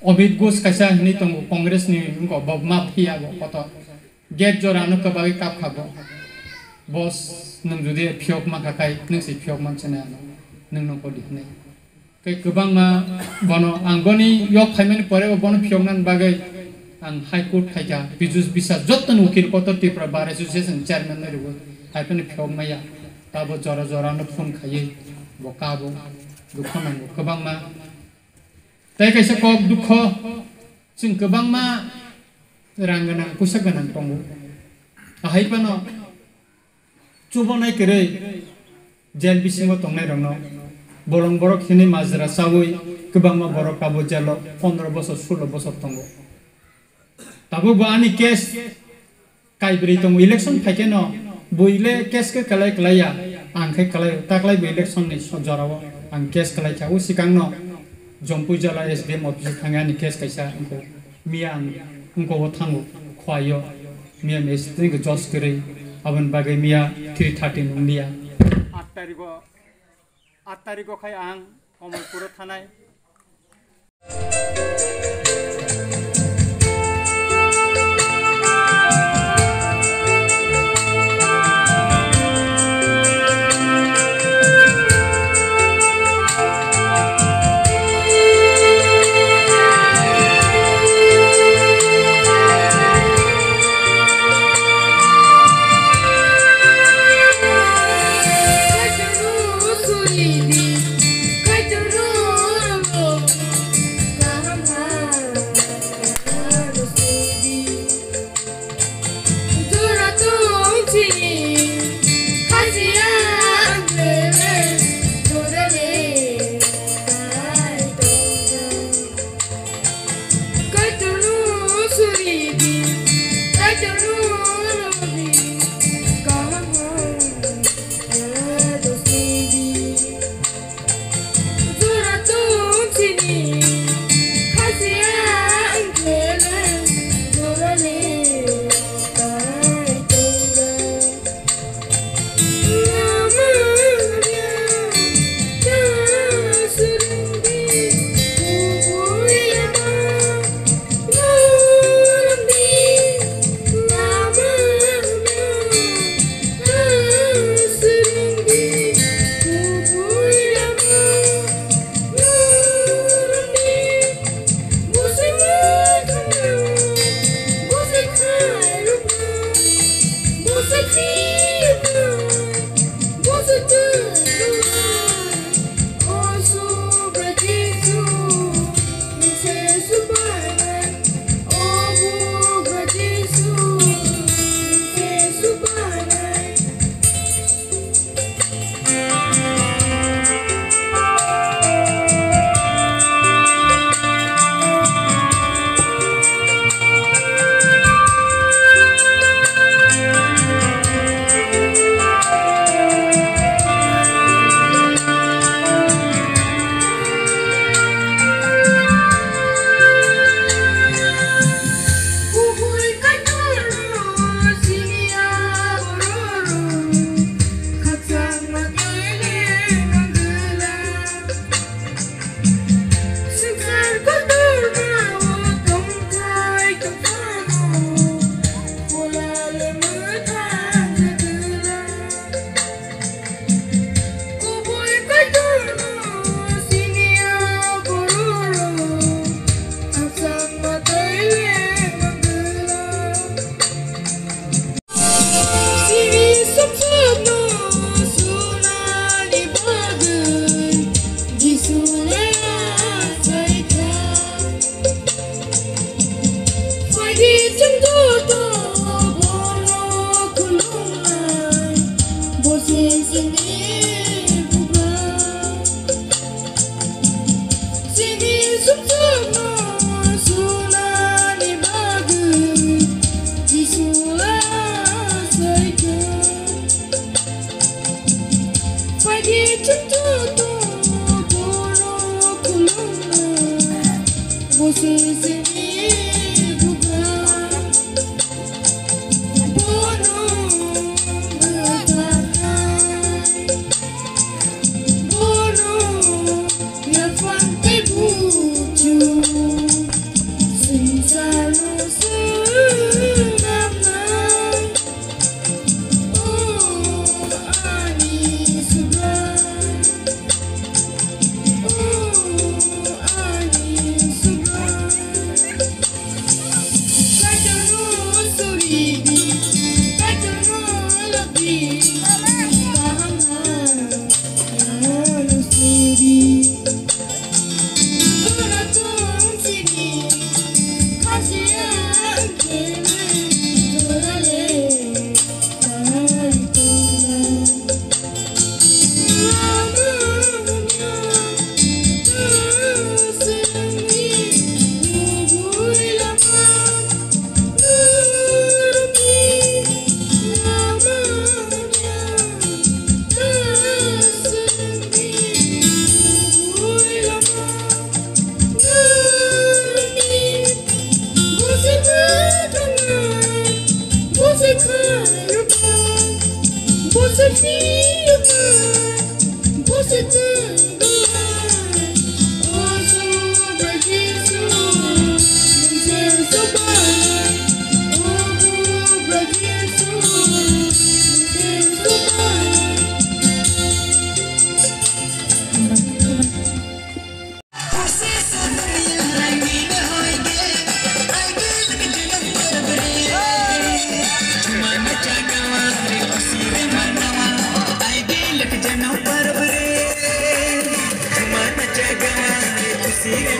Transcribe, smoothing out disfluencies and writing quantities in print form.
Obit gus kaisa hini tongo Congress ni ko bob mafia bo koto get jorano ka bagi kap khabo bos nung judi phiok ma kakai nung si phiok man chena nung no ko dikne kai kubang ma bono angoni yok khaimen pore bono phiok nan bagai ang high court khaija bijus bisa jotton ukil koto tipra bar association chairman ne rugo haipen phiok ma ya tabo jora jora no phone khaiye bokabo dukho nang kubang ma tai kaisa kok dukho sing kubang ma ranganang kusaganang tongo ahai pano chubonai kere jail bisingo tongnai rongno borong borok hini mazra sawui kubang ma borok kabo jalo 15 bosor 16 bosor tongo tabo bo ani case kaibri tongo election phakeno boile case ke kalai kalaya angkai kalai taklai bo election ni sojarawo ang case kalai chawu sikangno jompu jala SDM office thangani case kaisa ko miang ko thangu khwayo miam SDM ko jos kare aban bagai mia 313 mia 8 tariko khai ang Kamalpur thanai Bono, ya fante bucu. See